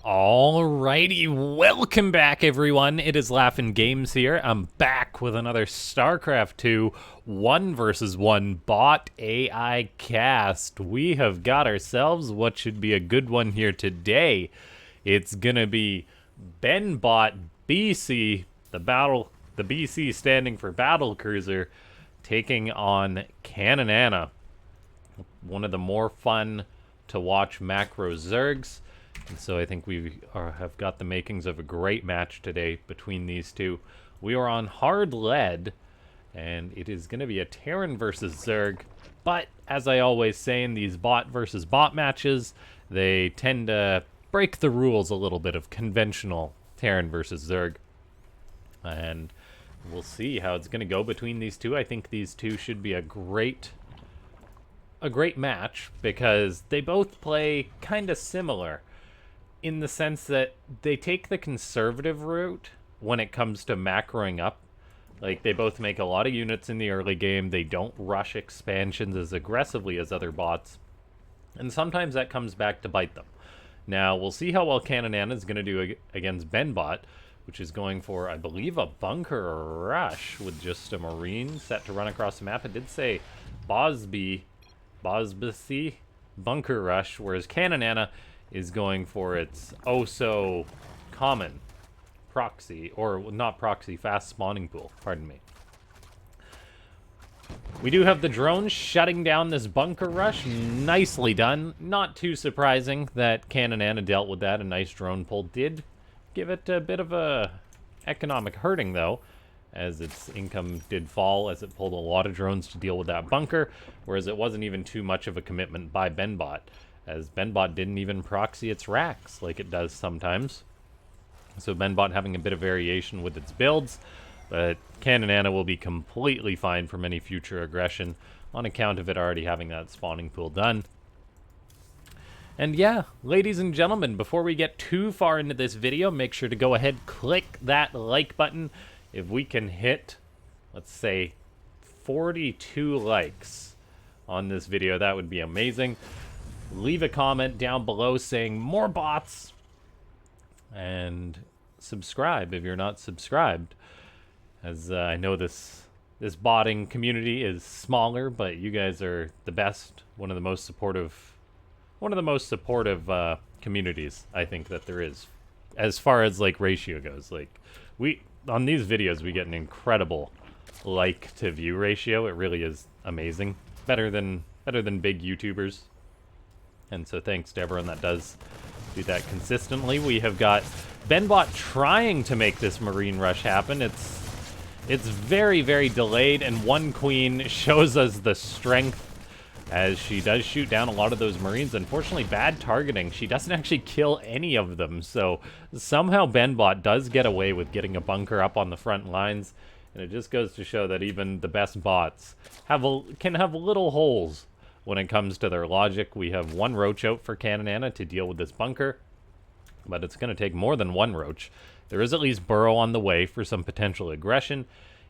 Alrighty, welcome back everyone. It is LaughNgamez here. I'm back with another Starcraft 2 1 versus 1 bot AI cast. We have got ourselves what should be a good one here today. It's gonna be BenBotBC, the BC standing for Battle Cruiser, taking on Caninana. One of the more fun to watch macro Zergs. And so I think we have got the makings of a great match today between these two. We are on hard lead, and it is going to be a Terran versus Zerg. But as I always say in these bot versus bot matches, they tend to break the rules a little bit of conventional Terran versus Zerg. And we'll see how it's going to go between these two. I think these two should be a great match because they both play kind of similar, in the sense that they take the conservative route when it comes to macroing up. Like, they both make a lot of units in the early game. They don't rush expansions as aggressively as other bots. And sometimes that comes back to bite them. Now, we'll see how well Caninana is going to do against BenBot, which is going for, I believe, a bunker rush with just a Marine set to run across the map. It did say BosBC bunker rush, whereas Caninana is going for its oh-so-common proxy, or not proxy, fast spawning pool, pardon me. We do have the drones shutting down this bunker rush. Nicely done. Not too surprising that Caninana dealt with that. A nice drone pull did give it a bit of a economic hurting, though, as its income did fall as it pulled a lot of drones to deal with that bunker, whereas it wasn't even too much of a commitment by BenBot, as BenBot didn't even proxy its racks like it does sometimes. So BenBot having a bit of variation with its builds, but Caninana will be completely fine from any future aggression on account of it already having that spawning pool done. And yeah, ladies and gentlemen, before we get too far into this video, make sure to go ahead, click that like button. If we can hit, let's say, 42 likes on this video, that would be amazing. Leave a comment down below saying more bots, and subscribe if you're not subscribed, as I know this botting community is smaller, but you guys are the best. One of the most supportive communities I think that there is, as far as like ratio goes. Like, on these videos we get an incredible like to view ratio. It really is amazing, better than big YouTubers. And so thanks to everyone that does do that consistently. We have got BenBot trying to make this Marine rush happen. It's very, very delayed, and one Queen shows us the strength as she does shoot down a lot of those Marines. Unfortunately, bad targeting. She doesn't actually kill any of them, so somehow BenBot does get away with getting a bunker up on the front lines, and it just goes to show that even the best bots can have little holes when it comes to their logic. We have one roach out for Caninana to deal with this bunker, but it's going to take more than one roach. There is at least burrow on the way for some potential aggression.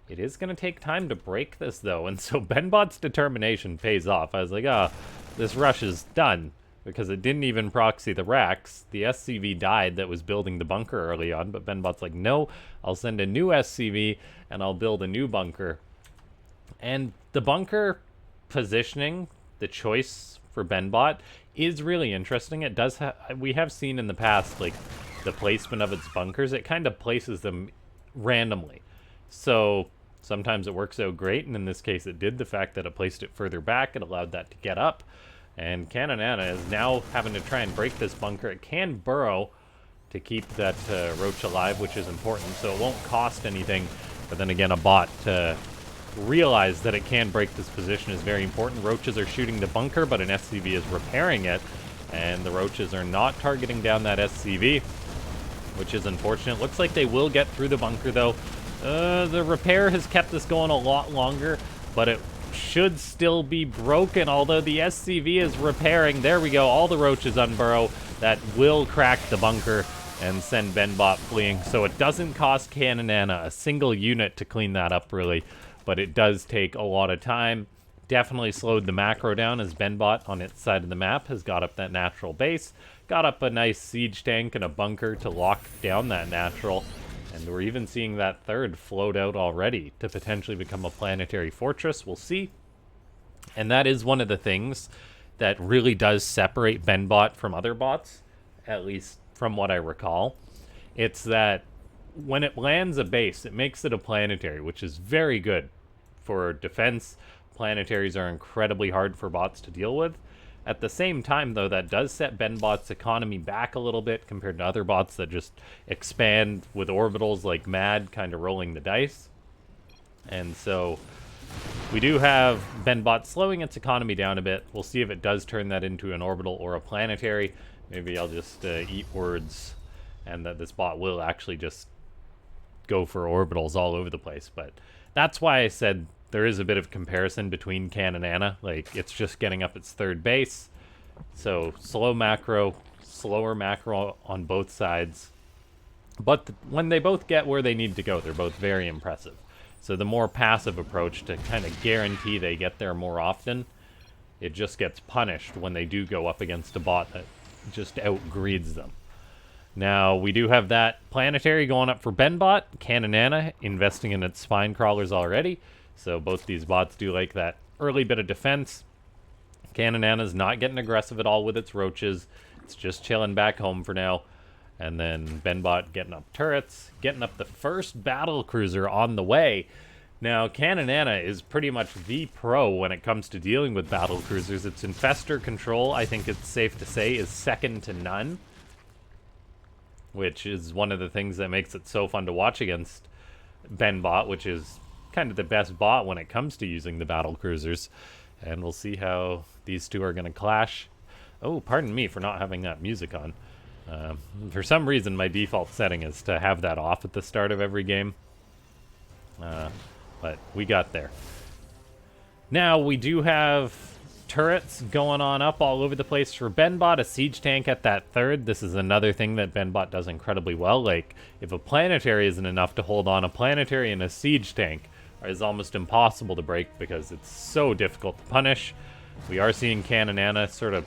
It is going to take time to break this, though, and so BenBot's determination pays off. I was like, this rush is done, because it didn't even proxy the racks. The SCV died that was building the bunker early on, but BenBot's like, no, I'll send a new SCV, and I'll build a new bunker. And the bunker positioning, the choice for BenBot, is really interesting. It does we have seen in the past, like, the placement of its bunkers. It kind of places them randomly. So sometimes it works out great, and in this case it did. The fact that it placed it further back, it allowed that to get up. And Caninana is now having to try and break this bunker. It can burrow to keep that roach alive, which is important, so it won't cost anything. But then again, a bot to realize that it can break this position is very important. Roaches are shooting the bunker, but an SCV is repairing it, and the roaches are not targeting down that SCV, which is unfortunate. Looks like they will get through the bunker, though. The repair has kept this going a lot longer, but it should still be broken, although the SCV is repairing. There we go, all the roaches unburrow. That will crack the bunker and send BenBot fleeing. So it doesn't cost Caninana a single unit to clean that up, really, but it does take a lot of time. Definitely slowed the macro down as BenBot on its side of the map has got up that natural base. got up a nice siege tank and a bunker to lock down that natural. And we're even seeing that third float out already to potentially become a planetary fortress. We'll see. And that is one of the things that really does separate BenBot from other bots, at least from what I recall. It's that when it lands a base, it makes it a planetary, which is very good for defense. Planetaries are incredibly hard for bots to deal with. At the same time, though, that does set BenBot's economy back a little bit compared to other bots that just expand with orbitals like mad, kind of rolling the dice. And so we do have BenBot slowing its economy down a bit. We'll see if it does turn that into an orbital or a planetary. Maybe I'll just eat words and that this bot will actually just go for orbitals all over the place. But that's why I said there is a bit of comparison between Caninana. Like, it's just getting up its third base. So slow macro, slower macro on both sides. But when they both get where they need to go, they're both very impressive. So the more passive approach to kind of guarantee they get there more often, it just gets punished when they do go up against a bot that just outgreeds them. Now, we do have that planetary going up for BenBot. Caninana investing in its spine crawlers already. So both these bots do like that early bit of defense. Caninana's not getting aggressive at all with its roaches. It's just chilling back home for now. And then BenBot getting up turrets, getting up the first battle cruiser on the way. Now, Caninana is pretty much the pro when it comes to dealing with battle cruisers. Its infestor control, I think it's safe to say, is second to none, which is one of the things that makes it so fun to watch against BenBot, which is kind of the best bot when it comes to using the battle cruisers. And we'll see how these two are going to clash. Oh, pardon me for not having that music on. For some reason, my default setting is to have that off at the start of every game. But we got there. Now, we do have turrets going on up all over the place for BenBot. A siege tank at that third. This is another thing that BenBot does incredibly well. Like, if a planetary isn't enough to hold on, a planetary and a siege tank is almost impossible to break because it's so difficult to punish. We are seeing Caninana sort of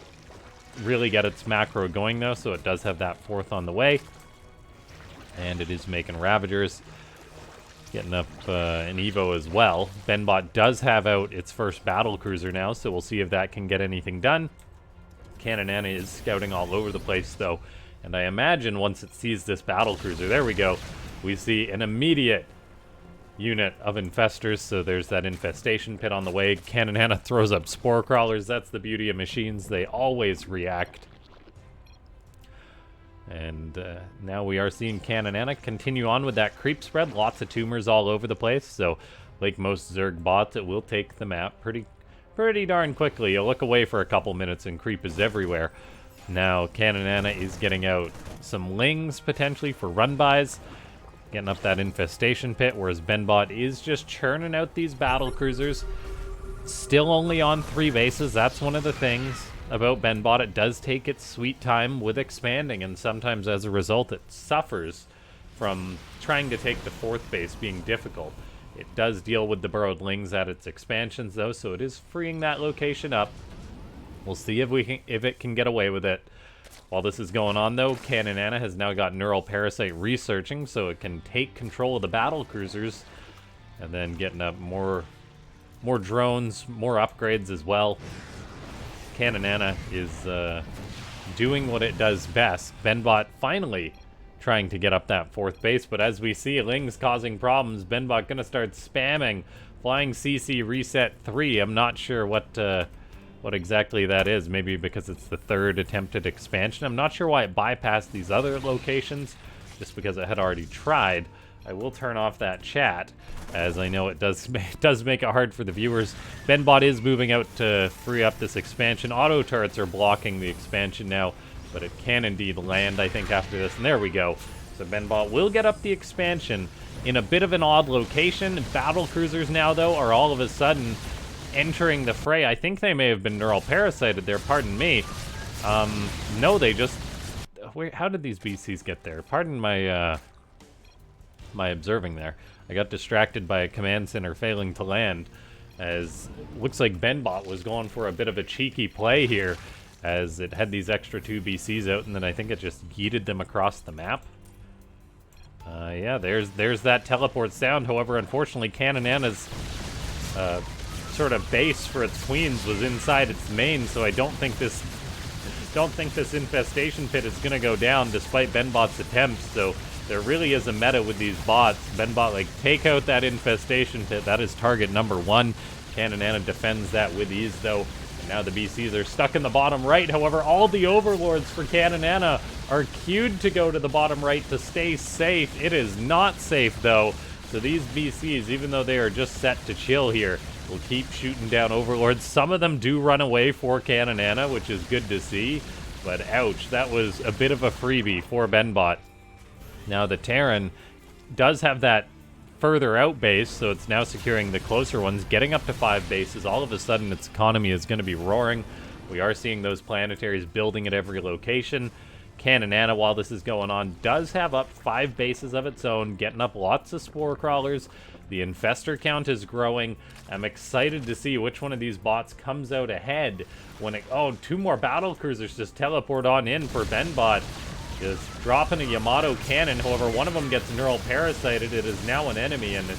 really get its macro going, though, so it does have that fourth on the way. And it is making Ravagers. Getting up an Evo as well. BenBot does have out its first battle cruiser now, so we'll see if that can get anything done. Caninana is scouting all over the place, though. And I imagine once it sees this battle cruiser, there we go, we see an immediate unit of infestors, so there's that infestation pit on the way. Caninana throws up spore crawlers. That's the beauty of machines. They always react. And now we are seeing Caninana continue on with that creep spread. Lots of tumors all over the place, so like most Zerg bots, it will take the map pretty darn quickly. You look away for a couple minutes and creep is everywhere. Now Caninana is getting out some lings potentially for run-bys. Getting up that infestation pit, whereas BenBot is just churning out these battle cruisers. Still only on 3 bases. That's one of the things about BenBot. It does take its sweet time with expanding, and sometimes as a result it suffers from trying to take the 4th base being difficult. It does deal with the burrowed lings at its expansions, though, so it is freeing that location up. We'll see if it can get away with it. While this is going on, though, Caninana has now got Neural Parasite researching, so it can take control of the battle cruisers, and then getting up more drones, more upgrades as well. Caninana is doing what it does best. BenBot finally trying to get up that 4th base, but as we see lings causing problems, BenBot gonna start spamming flying CC reset 3. I'm not sure what exactly that is. Maybe because it's the 3rd attempted expansion. I'm not sure why it bypassed these other locations, just because it had already tried. I will turn off that chat, as I know it does make it hard for the viewers. BenBot is moving out to free up this expansion. Auto turrets are blocking the expansion now, but it can indeed land, I think, after this. And there we go. So BenBot will get up the expansion in a bit of an odd location. Battle cruisers now, though, are all of a sudden entering the fray. I think they may have been neural parasited there, pardon me. No, they just... Wait, how did these BCs get there? Pardon my, my observing there. I got distracted by a command center failing to land, as looks like BenBot was going for a bit of a cheeky play here, as it had these extra 2 BCs out, and then I think it just yeeted them across the map. Yeah, there's that teleport sound. However, unfortunately, Caninana's sort of base for its queens was inside its main, so I don't think this infestation pit is gonna go down despite BenBot's attempts. So there really is a meta with these bots. BenBot, like, take out that infestation pit. That is target number 1. Caninana defends that with ease, though. And now the BCs are stuck in the bottom right. However, all the overlords for Caninana are queued to go to the bottom right to stay safe. It is not safe, though. So these BCs, even though they are just set to chill here, will keep shooting down overlords. Some of them do run away for Caninana, which is good to see. But ouch, that was a bit of a freebie for BenBot. Now the Terran does have that further out base, so it's now securing the closer ones, getting up to 5 bases. All of a sudden, its economy is going to be roaring. We are seeing those planetaries building at every location. Caninana, while this is going on, does have up 5 bases of its own, getting up lots of spore crawlers. The infestor count is growing. I'm excited to see which one of these bots comes out ahead when it... Oh, 2 more battle cruisers just teleport on in for BenBot. Just dropping a Yamato cannon. However, one of them gets neural parasited. It is now an enemy and it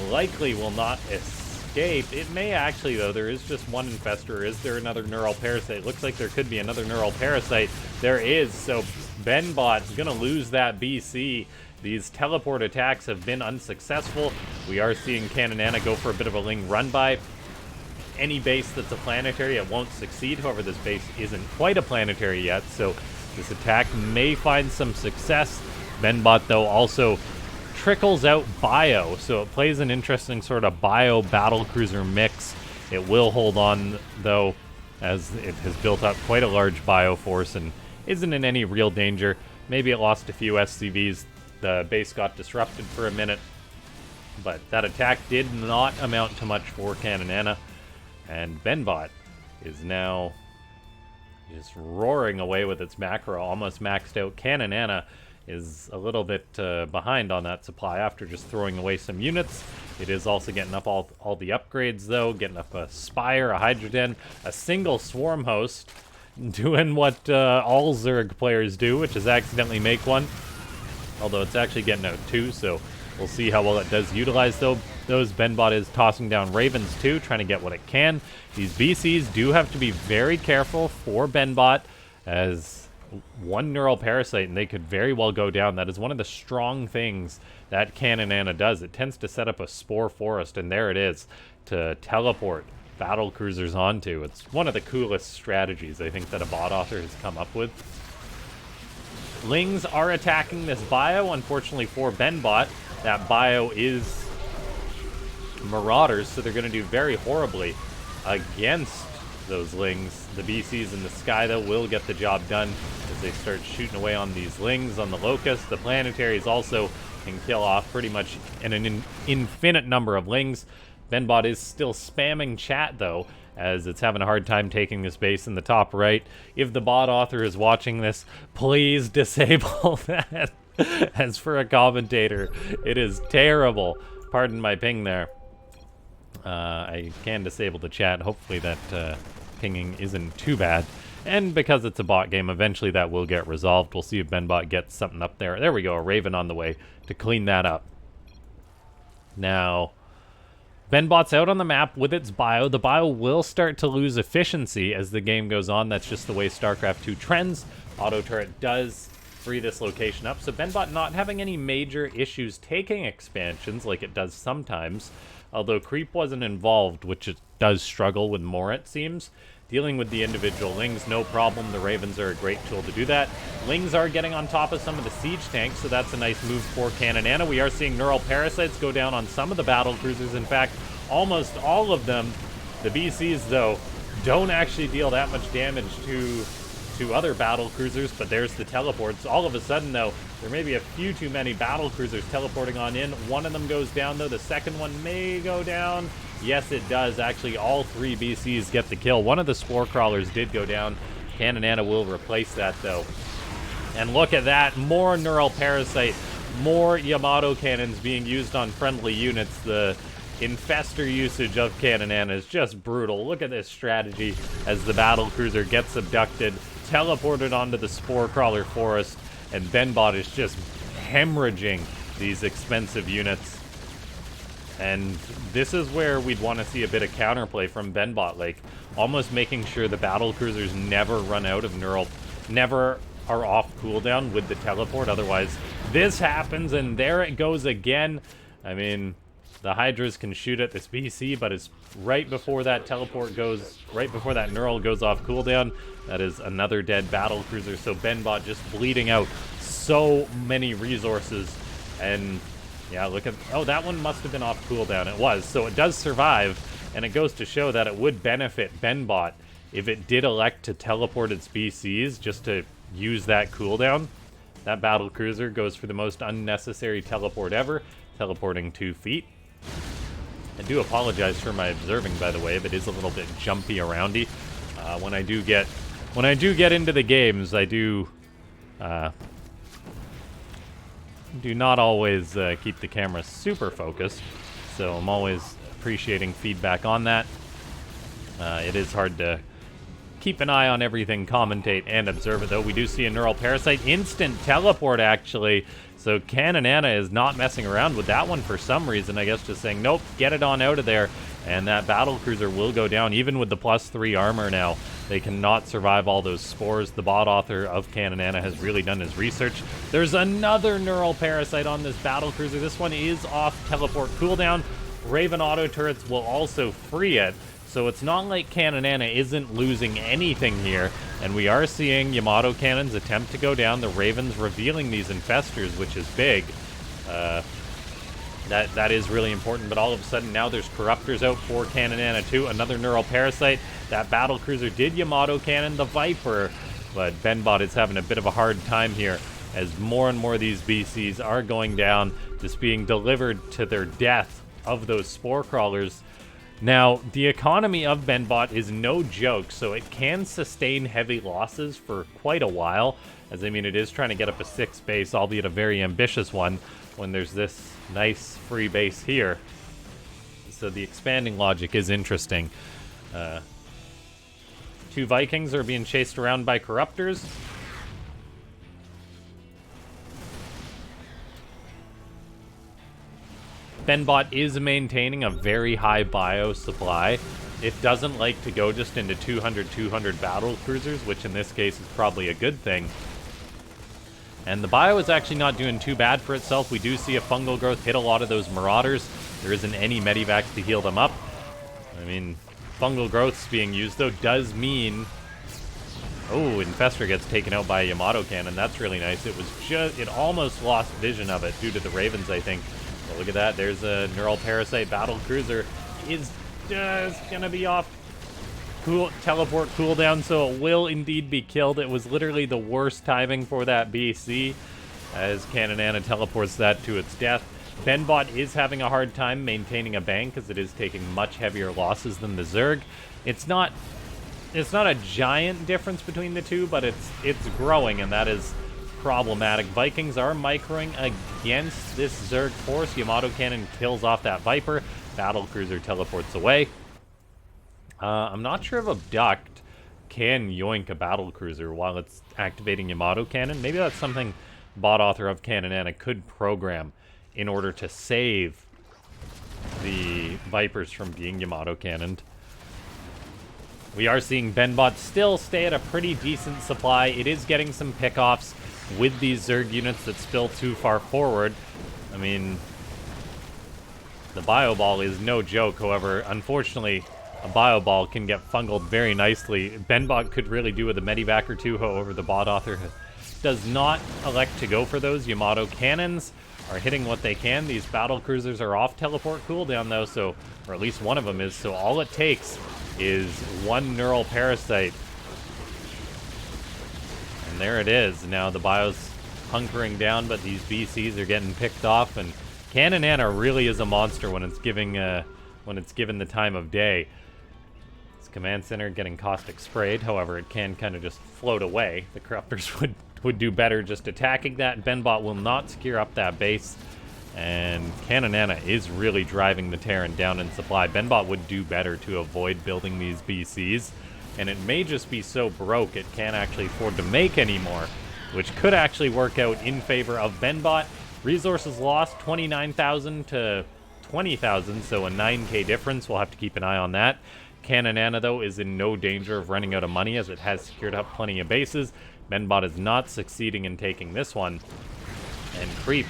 likely will not escape. It may actually, though. There is just one infestor. Is there another neural parasite? Looks like there could be another neural parasite. There is. So BenBot's going to lose that BC. These teleport attacks have been unsuccessful. We are seeing Caninana go for a bit of a Ling run by. Any base that's a planetary, it won't succeed. However, this base isn't quite a planetary yet, so this attack may find some success. BenBot, though, also trickles out bio, so it plays an interesting sort of bio battlecruiser mix. It will hold on, though, as it has built up quite a large bio force and isn't in any real danger. Maybe it lost a few SCVs. The base got disrupted for a minute, but that attack did not amount to much for Caninana, and BenBot is now just roaring away with its macro, almost maxed out. Caninana is a little bit behind on that supply after just throwing away some units. It is also getting up all the upgrades, though, getting up a Spire, a Hydroden, a single Swarm Host, doing what all Zerg players do, which is accidentally make one. Although it's actually getting out 2, so we'll see how well it does utilize those. BenBot is tossing down Ravens too, trying to get what it can. These BCs do have to be very careful for BenBot, as one neural parasite and they could very well go down. That is one of the strong things that Caninana does. It tends to set up a spore forest, and there it is, to teleport battle cruisers onto. It's one of the coolest strategies I think that a bot author has come up with. Lings are attacking this bio. Unfortunately for BenBot, that bio is Marauders, so they're going to do very horribly against those Lings. The BCs in the sky, though, will get the job done as they start shooting away on these Lings on the Locust. The Planetaries also can kill off pretty much an infinite number of Lings. BenBot is still spamming chat, though, as it's having a hard time taking this base in the top right. If the bot author is watching this, please disable that. As for a commentator, it is terrible. Pardon my ping there. I can disable the chat. Hopefully that pinging isn't too bad. And because it's a bot game, eventually that will get resolved. We'll see if BenBot gets something up there. There we go, a Raven on the way to clean that up. Now, BenBot's out on the map with its bio. The bio will start to lose efficiency as the game goes on. That's just the way Starcraft 2 trends. Auto turret does free this location up, so BenBot not having any major issues taking expansions like it does sometimes. Although creep wasn't involved, which it does struggle with more, it seems. Dealing with the individual Lings, no problem. The Ravens are a great tool to do that. Lings are getting on top of some of the siege tanks, so that's a nice move for Caninana. We are seeing neural parasites go down on some of the battle cruisers. In fact, almost all of them. The BCs, though, don't actually deal that much damage to other battle cruisers, but there's the teleports. All of a sudden, though, there may be a few too many battle cruisers teleporting on in. One of them goes down, though. The second one may go down. Yes, it does. Actually, all 3 BCs get the kill. One of the spore crawlers did go down. Caninana will replace that, though. And look at that. More neural parasite. More Yamato cannons being used on friendly units. The infestor usage of Caninana is just brutal. Look at this strategy as the battlecruiser gets abducted, teleported onto the spore crawler forest, and BenBot is just hemorrhaging these expensive units. And this is where we'd want to see a bit of counterplay from BenBot, like almost making sure the battlecruisers never run out of neural, never are off cooldown with the teleport. Otherwise, this happens, and there it goes again. I mean, the Hydras can shoot at this BC, but it's right before that teleport goes, right before that neural goes off cooldown. That is another dead battlecruiser. So BenBot just bleeding out so many resources. And yeah, look at, oh, that one must have been off cooldown. It was, so it does survive, and it goes to show that it would benefit BenBot if it did elect to teleport its BCs just to use that cooldown. That battlecruiser goes for the most unnecessary teleport ever, teleporting 2 feet. I do apologize for my observing, by the way, if it is a little bit jumpy aroundy. When I do get into the games, I do not always keep the camera super focused, so I'm always appreciating feedback on that. It is hard to keep an eye on everything, commentate, and observe it, though. We do see a Neural Parasite. Instant teleport, actually. So Caninana is not messing around with that one for some reason. I guess just saying, nope, get it on out of there. And that battlecruiser will go down, even with the +3 armor now. They cannot survive all those spores. The bot author of Caninana has really done his research. There's another Neural Parasite on this battlecruiser. This one is off teleport cooldown. Raven auto turrets will also free it. So it's not like Caninana isn't losing anything here, and we are seeing Yamato cannons attempt to go down, the Ravens revealing these infestors, which is big. That is really important, but all of a sudden now there's Corruptors out for Caninana too, another Neural Parasite. That battlecruiser did Yamato cannon the Viper, but BenBot is having a bit of a hard time here as more and more of these BCs are going down, just being delivered to their death of those spore crawlers. Now, the economy of BenBot is no joke, so it can sustain heavy losses for quite a while, as I mean, it is trying to get up a 6 base, albeit a very ambitious one, when there's this nice free base here. So the expanding logic is interesting. 2 Vikings are being chased around by Corruptors. BenBot is maintaining a very high bio supply. It doesn't like to go just into 200 battle cruisers, which in this case is probably a good thing. And the bio is actually not doing too bad for itself. We do see a fungal growth hit a lot of those marauders. There isn't any medivacs to heal them up. I mean, fungal growths being used though does mean, oh, Infestor gets taken out by a Yamato cannon. That's really nice. It was just, it almost lost vision of it due to the Ravens, I think. But look at that. There's a Neural Parasite battle cruiser. Is just gonna be off teleport cooldown, so it will indeed be killed. It was literally the worst timing for that BC as Caninana teleports that to its death. BenBot is having a hard time maintaining a bank as it is taking much heavier losses than the Zerg. It's not a giant difference between the two, but it's growing, and that is problematic. Vikings are microing against this Zerg force. Yamato cannon kills off that Viper. Battlecruiser teleports away. I'm not sure if Abduct can yoink a battlecruiser while it's activating Yamato cannon. Maybe that's something bot author of Caninana could program in order to save the Vipers from being Yamato cannoned. We are seeing BenBot still stay at a pretty decent supply. It is getting some pickoffs with these Zerg units that spill too far forward. I mean, the Bio Ball is no joke, however, unfortunately, a Bio Ball can get fungled very nicely. BenBot could really do with a Medivac or two, however, the bot author does not elect to go for those. Yamato cannons are hitting what they can. These battle cruisers are off teleport cooldown, though, so, or at least one of them is, so all it takes is one Neural Parasite. And there it is. Now the Bio's hunkering down, but these BCs are getting picked off, and Caninana really is a monster when it's given the time of day. This command center getting caustic sprayed, however, it can kind of just float away. The Corruptors would do better just attacking that. BenBot will not secure up that base, And Caninana is really driving the Terran down in supply. BenBot would do better to avoid building these BCs. And it may just be so broke it can't actually afford to make any more, which could actually work out in favor of BenBot. Resources lost, 29,000 to 20,000, so a 9k difference. We'll have to keep an eye on that. Caninana, though, is in no danger of running out of money as it has secured up plenty of bases. BenBot is not succeeding in taking this one. And Creep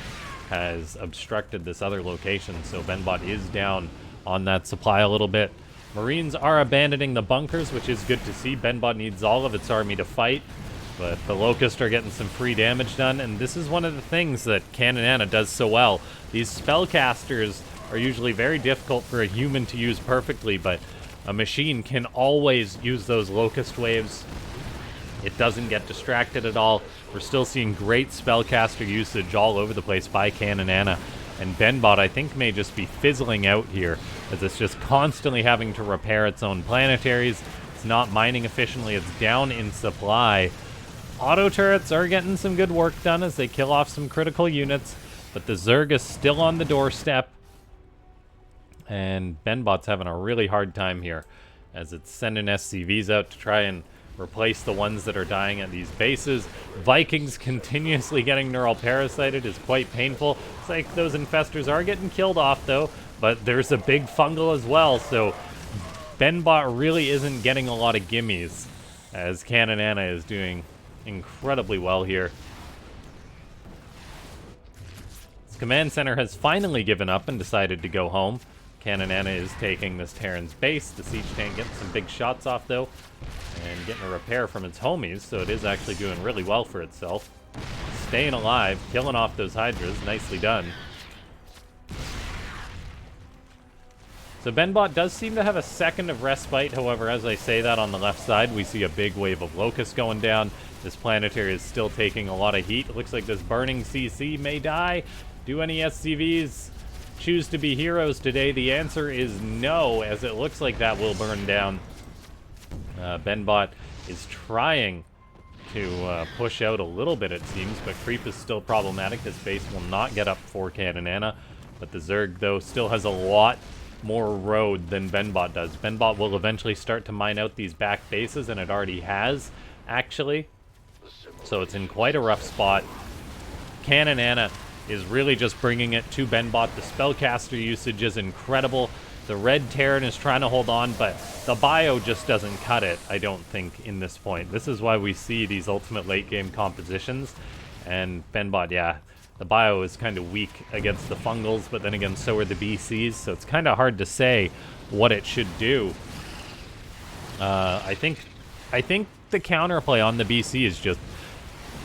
has obstructed this other location, so BenBot is down on that supply a little bit. Marines are abandoning the bunkers, which is good to see. BenBot needs all of its army to fight, but the Locusts are getting some free damage done, and this is one of the things that Caninana does so well. These spellcasters are usually very difficult for a human to use perfectly, but a machine can always use those Locust waves. It doesn't get distracted at all. We're still seeing great spellcaster usage all over the place by Caninana. And BenBot, I think, may just be fizzling out here, as it's just constantly having to repair its own planetaries. It's not mining efficiently. It's down in supply. Auto turrets are getting some good work done as they kill off some critical units, but the Zerg is still on the doorstep. And BenBot's having a really hard time here, as it's sending SCVs out to try and replace the ones that are dying at these bases. Vikings continuously getting neural parasited is quite painful. It's like those infestors are getting killed off, though, but there's a big fungal as well, so BenBot really isn't getting a lot of gimmies, as Caninana is doing incredibly well here. This command center has finally given up and decided to go home. Caninana is taking this Terran's base. The siege tank getting some big shots off, though, and getting a repair from its homies, so it is actually doing really well for itself. Staying alive, killing off those Hydras. Nicely done. So BenBot does seem to have a second of respite. However, as I say that, on the left side, we see a big wave of Locusts going down. This planetary is still taking a lot of heat. It looks like this burning CC may die. Do any SCVs choose to be heroes today? The answer is no, as it looks like that will burn down. BenBot is trying to push out a little bit, it seems, but Creep is still problematic. His base will not get up for Caninana, but the Zerg, though, still has a lot more road than BenBot does. BenBot will eventually start to mine out these back bases, and it already has, actually. So it's in quite a rough spot. Caninana is really just bringing it to BenBot. The spellcaster usage is incredible. The red Terran is trying to hold on, but the bio just doesn't cut it, I don't think, in this point. This is why we see these ultimate late-game compositions. And BenBot, yeah, the bio is kind of weak against the fungals, but then again, so are the BCs, so it's kind of hard to say what it should do. I think the counterplay on the BC is just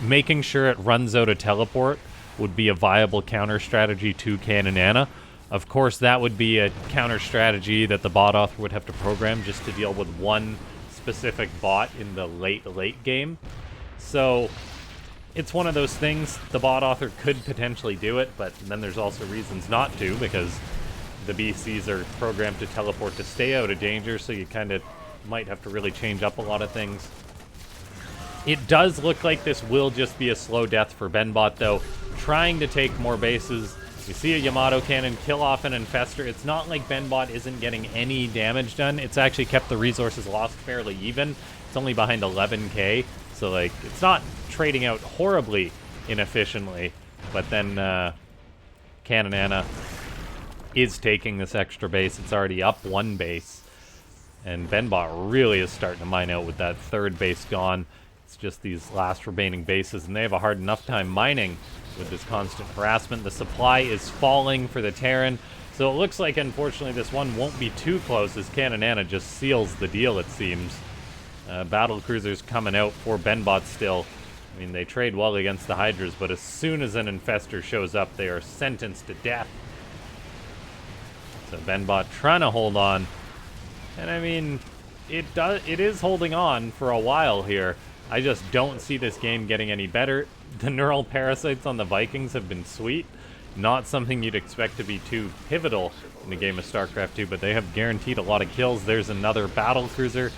making sure it runs out of teleport would be a viable counter strategy to Caninana. Of course, that would be a counter strategy that the bot author would have to program just to deal with one specific bot in the late game. So it's one of those things. The bot author could potentially do it, but then there's also reasons not to, because the BCs are programmed to teleport to stay out of danger, so you kind of might have to really change up a lot of things. It does look like this will just be a slow death for BenBot, though, trying to take more bases. You see a Yamato cannon kill off an infestor. It's not like BenBot isn't getting any damage done. It's actually kept the resources lost fairly even. It's only behind 11k, so like it's not trading out horribly inefficiently. But then Caninana is taking this extra base. It's already up one base, and BenBot really is starting to mine out with that third base gone. It's just these last remaining bases, and they have a hard enough time mining with this constant harassment. The supply is falling for the Terran, so it looks like, unfortunately, this one won't be too close as Caninana just seals the deal, it seems. Battle cruisers coming out for BenBot still. I mean, they trade well against the Hydras, but as soon as an infestor shows up, they are sentenced to death. So BenBot trying to hold on, and I mean, it is holding on for a while here. I just don't see this game getting any better. The neural parasites on the Vikings have been sweet. Not something you'd expect to be too pivotal in a game of Starcraft 2, but they have guaranteed a lot of kills. There's another battle cruiser,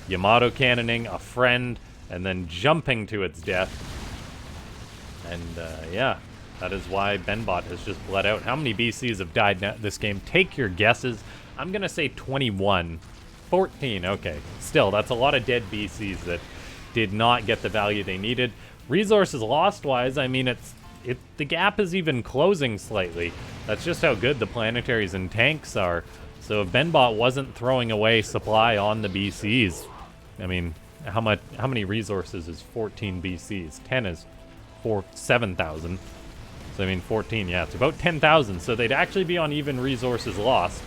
Yamato cannoning, a friend, and then jumping to its death. And yeah, That is why BenBot has just bled out. How many BCs have died now this game? Take your guesses. I'm going to say 21. 14, okay. Still, that's a lot of dead BCs that did not get the value they needed. Resources lost-wise, I mean, the gap is even closing slightly. That's just how good the planetaries and tanks are. So if BenBot wasn't throwing away supply on the BCs, I mean, how many resources is 14 BCs? 10 is 7,000. So I mean 14, yeah, it's about 10,000. So they'd actually be on even resources lost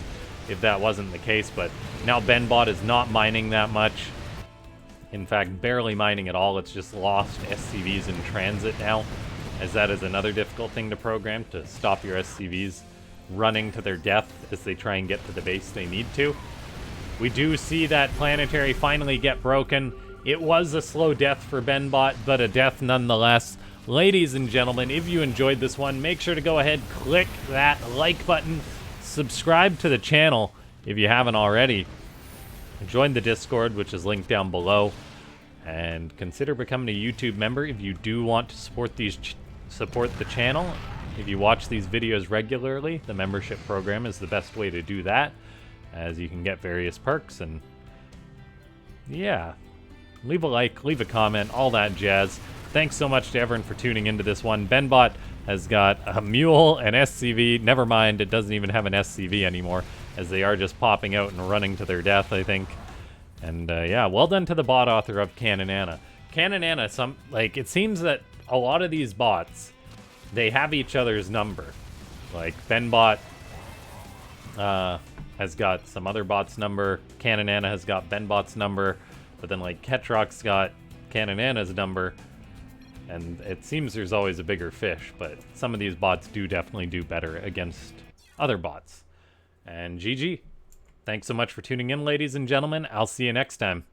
if that wasn't the case, but now BenBot is not mining that much. In fact, barely mining at all. It's just lost SCVs in transit now, as that is another difficult thing to program, to stop your SCVs running to their death as they try and get to the base they need to. We do see that planetary finally get broken. It was a slow death for BenBot, but a death nonetheless. Ladies and gentlemen, if you enjoyed this one, make sure to go ahead, click that like button, subscribe to the channel if you haven't already, join the Discord, which is linked down below, and consider becoming a YouTube member if you do want to support the channel. If you watch these videos regularly, the membership program is the best way to do that, as you can get various perks. And yeah, leave a like, leave a comment, all that jazz. Thanks so much to everyone for tuning into this one. BenBot has got a mule, an SCV. Never mind, it doesn't even have an SCV anymore, as they are just popping out and running to their death, I think. And yeah, well done to the bot author of Caninana. Caninana, it seems that a lot of these bots, they have each other's number. Like BenBot has got some other bot's number. Caninana has got BenBot's number. But then like Ketrock's got Caninana's number. And it seems there's always a bigger fish, but some of these bots do definitely do better against other bots. And GG. Thanks so much for tuning in, ladies and gentlemen. I'll see you next time.